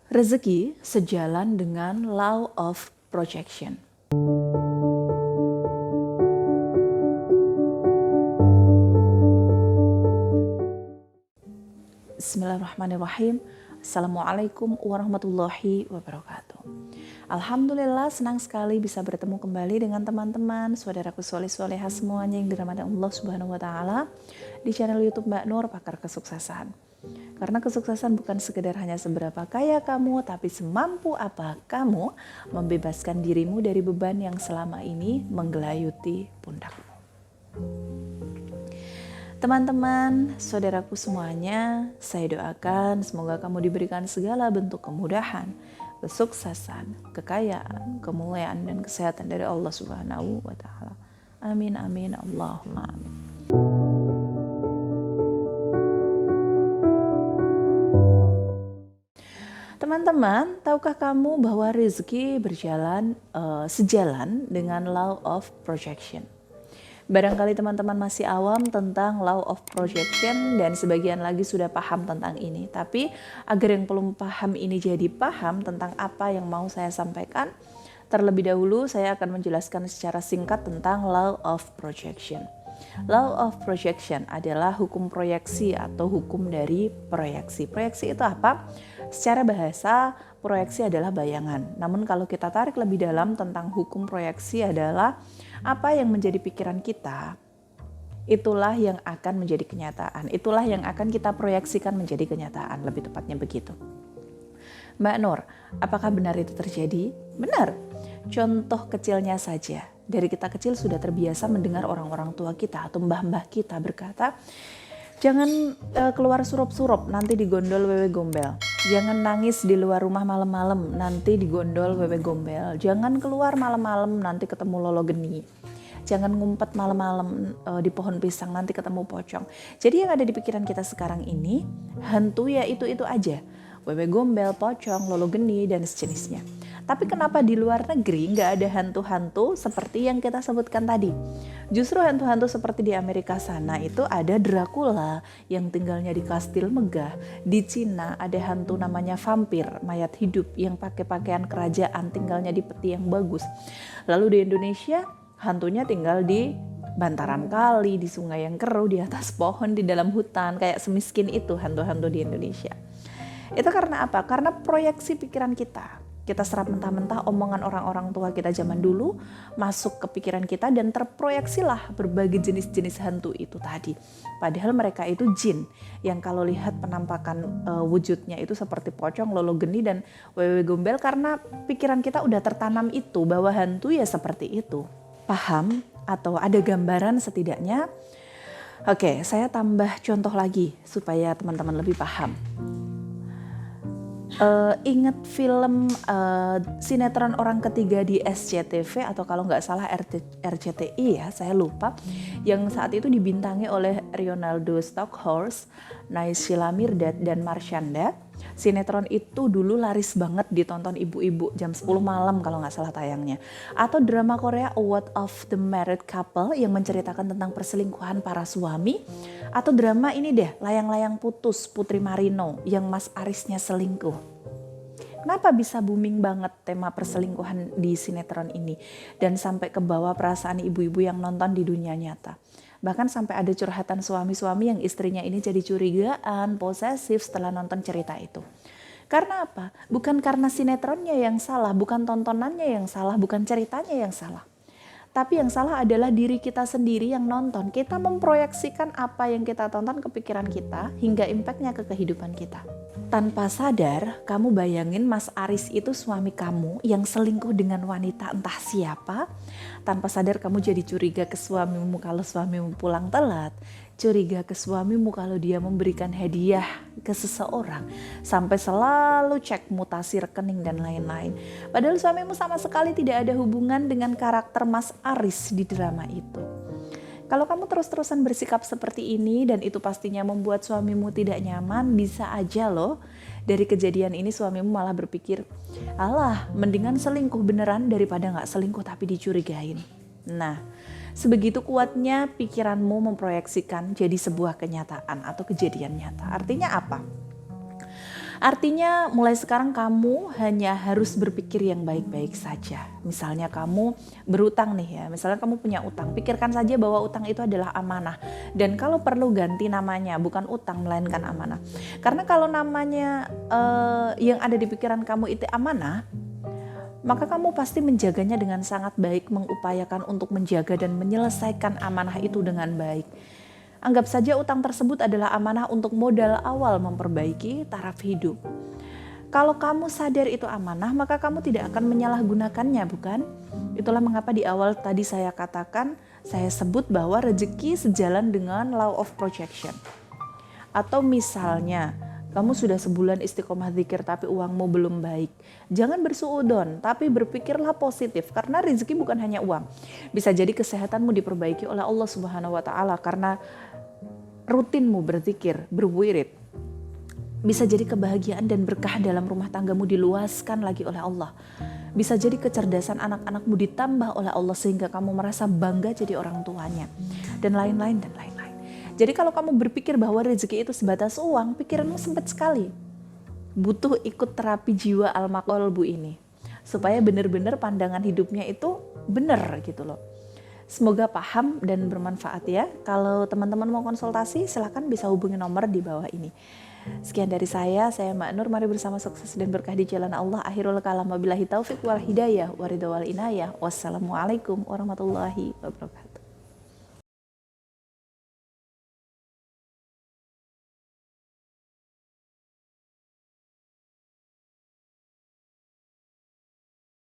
Rezeki sejalan dengan law of projection. Bismillahirrahmanirrahim. Assalamualaikum warahmatullahi wabarakatuh. Alhamdulillah, senang sekali bisa bertemu kembali dengan teman-teman, saudaraku soleh-solehah semuanya yang dirahmati Allah Subhanahu wa taala di channel YouTube Mbak Nur Pakar Kesuksesan. Karena kesuksesan bukan sekedar hanya seberapa kaya kamu, tapi semampu apa kamu membebaskan dirimu dari beban yang selama ini menggelayuti pundakmu. Teman-teman, saudaraku semuanya, saya doakan semoga kamu diberikan segala bentuk kemudahan, kesuksesan, kekayaan, kemuliaan, dan kesehatan dari Allah Subhanahu wa taala. Amin amin Allahumma amin. Teman-teman, tahukah kamu bahwa rezeki berjalan sejalan dengan law of projection? Barangkali teman-teman masih awam tentang law of projection dan sebagian lagi sudah paham tentang ini. Tapi agar yang belum paham ini jadi paham tentang apa yang mau saya sampaikan, terlebih dahulu saya akan menjelaskan secara singkat tentang law of projection. Law of projection adalah hukum proyeksi atau hukum dari proyeksi. Proyeksi itu apa? Secara bahasa, proyeksi adalah bayangan. Namun kalau kita tarik lebih dalam tentang hukum proyeksi adalah apa yang menjadi pikiran kita, itulah yang akan menjadi kenyataan. Itulah yang akan kita proyeksikan menjadi kenyataan, lebih tepatnya begitu. Mbak Nur, apakah benar itu terjadi? Benar. Contoh kecilnya saja. Dari kita kecil sudah terbiasa mendengar orang-orang tua kita atau mbah-mbah kita berkata, jangan keluar surup-surup, nanti digondol wewe gombel. Jangan nangis di luar rumah malam-malam, nanti digondol wewe gombel. Jangan keluar malam-malam, nanti ketemu lolo geni. Jangan ngumpet malam-malam di pohon pisang, nanti ketemu pocong. Jadi yang ada di pikiran kita sekarang ini, hantu ya itu-itu aja. Wewe gombel, pocong, lolo geni, dan sejenisnya. Tapi kenapa di luar negeri nggak ada hantu-hantu seperti yang kita sebutkan tadi? Justru hantu-hantu seperti di Amerika sana itu ada Dracula yang tinggalnya di kastil megah. Di Cina ada hantu namanya vampir, mayat hidup yang pakai pakaian kerajaan, tinggalnya di peti yang bagus. Lalu di Indonesia hantunya tinggal di bantaran kali, di sungai yang keruh, di atas pohon, di dalam hutan, kayak semiskin itu hantu-hantu di Indonesia. Itu karena apa? Karena proyeksi pikiran kita. Kita serap mentah-mentah omongan orang-orang tua kita zaman dulu masuk ke pikiran kita dan terproyeksilah berbagai jenis-jenis hantu itu tadi. Padahal mereka itu jin yang kalau lihat penampakan wujudnya itu seperti pocong, lolo geni, dan wewe gombel karena pikiran kita udah tertanam itu bahwa hantu ya seperti itu. Paham atau ada gambaran setidaknya? Oke, saya tambah contoh lagi supaya teman-teman lebih paham. Ingat film sinetron Orang Ketiga di SCTV atau kalau nggak salah RCTI ya, saya lupa, yang saat itu dibintangi oleh Ronaldo Stockhorst, Naysila Mirdad, dan Marshanda. Sinetron itu dulu laris banget ditonton ibu-ibu jam 10 malam kalau nggak salah tayangnya. Atau drama Korea A What of the Married Couple yang menceritakan tentang perselingkuhan para suami. Atau drama ini deh, Layang-Layang Putus, Putri Marino yang Mas Arisnya selingkuh. Kenapa bisa booming banget tema perselingkuhan di sinetron ini dan sampai ke bawah perasaan ibu-ibu yang nonton di dunia nyata? Bahkan sampai ada curhatan suami-suami yang istrinya ini jadi curigaan, posesif setelah nonton cerita itu. Karena apa? Bukan karena sinetronnya yang salah, bukan tontonannya yang salah, bukan ceritanya yang salah. Tapi yang salah adalah diri kita sendiri yang nonton. Kita memproyeksikan apa yang kita tonton ke pikiran kita hingga impactnya ke kehidupan kita. Tanpa sadar, kamu bayangin Mas Aris itu suami kamu yang selingkuh dengan wanita entah siapa. Tanpa sadar kamu jadi curiga ke suamimu kalau suamimu pulang telat. Curiga ke suamimu kalau dia memberikan hadiah ke seseorang. Sampai selalu cek mutasi rekening dan lain-lain. Padahal suamimu sama sekali tidak ada hubungan dengan karakter Mas Aris di drama itu. Kalau kamu terus-terusan bersikap seperti ini dan itu pastinya membuat suamimu tidak nyaman, bisa aja loh dari kejadian ini suamimu malah berpikir, alah mendingan selingkuh beneran daripada gak selingkuh tapi dicurigain. Nah, sebegitu kuatnya pikiranmu memproyeksikan jadi sebuah kenyataan atau kejadian nyata. Artinya apa? Artinya mulai sekarang kamu hanya harus berpikir yang baik-baik saja. Misalnya kamu berutang nih ya, misalnya kamu punya utang, pikirkan saja bahwa utang itu adalah amanah. Dan kalau perlu ganti namanya, bukan utang melainkan amanah. Karena kalau namanya yang ada di pikiran kamu itu amanah, maka kamu pasti menjaganya dengan sangat baik, mengupayakan untuk menjaga dan menyelesaikan amanah itu dengan baik. Anggap saja utang tersebut adalah amanah untuk modal awal memperbaiki taraf hidup. Kalau kamu sadar itu amanah, maka kamu tidak akan menyalahgunakannya, bukan? Itulah mengapa di awal tadi saya katakan, saya sebut bahwa rezeki sejalan dengan law of projection. Atau misalnya, kamu sudah sebulan istiqomah zikir tapi uangmu belum baik. Jangan bersuudzon, tapi berpikirlah positif karena rezeki bukan hanya uang. Bisa jadi kesehatanmu diperbaiki oleh Allah Subhanahu wa taala karena rutinmu berzikir, berwirid. Bisa jadi kebahagiaan dan berkah dalam rumah tanggamu diluaskan lagi oleh Allah. Bisa jadi kecerdasan anak-anakmu ditambah oleh Allah sehingga kamu merasa bangga jadi orang tuanya. Dan lain-lain dan lain-lain. Jadi kalau kamu berpikir bahwa rezeki itu sebatas uang, pikiranmu sempit sekali. Butuh ikut terapi jiwa al-maqalbu ini. Supaya benar-benar pandangan hidupnya itu benar gitu loh. Semoga paham dan bermanfaat ya. Kalau teman-teman mau konsultasi, silakan bisa hubungi nomor di bawah ini. Sekian dari saya Mbak Nur. Mari bersama sukses dan berkah di jalan Allah. Akhirul kalam wabillahi taufik wal hidayah waridha wal inayah. Wassalamualaikum warahmatullahi wabarakatuh.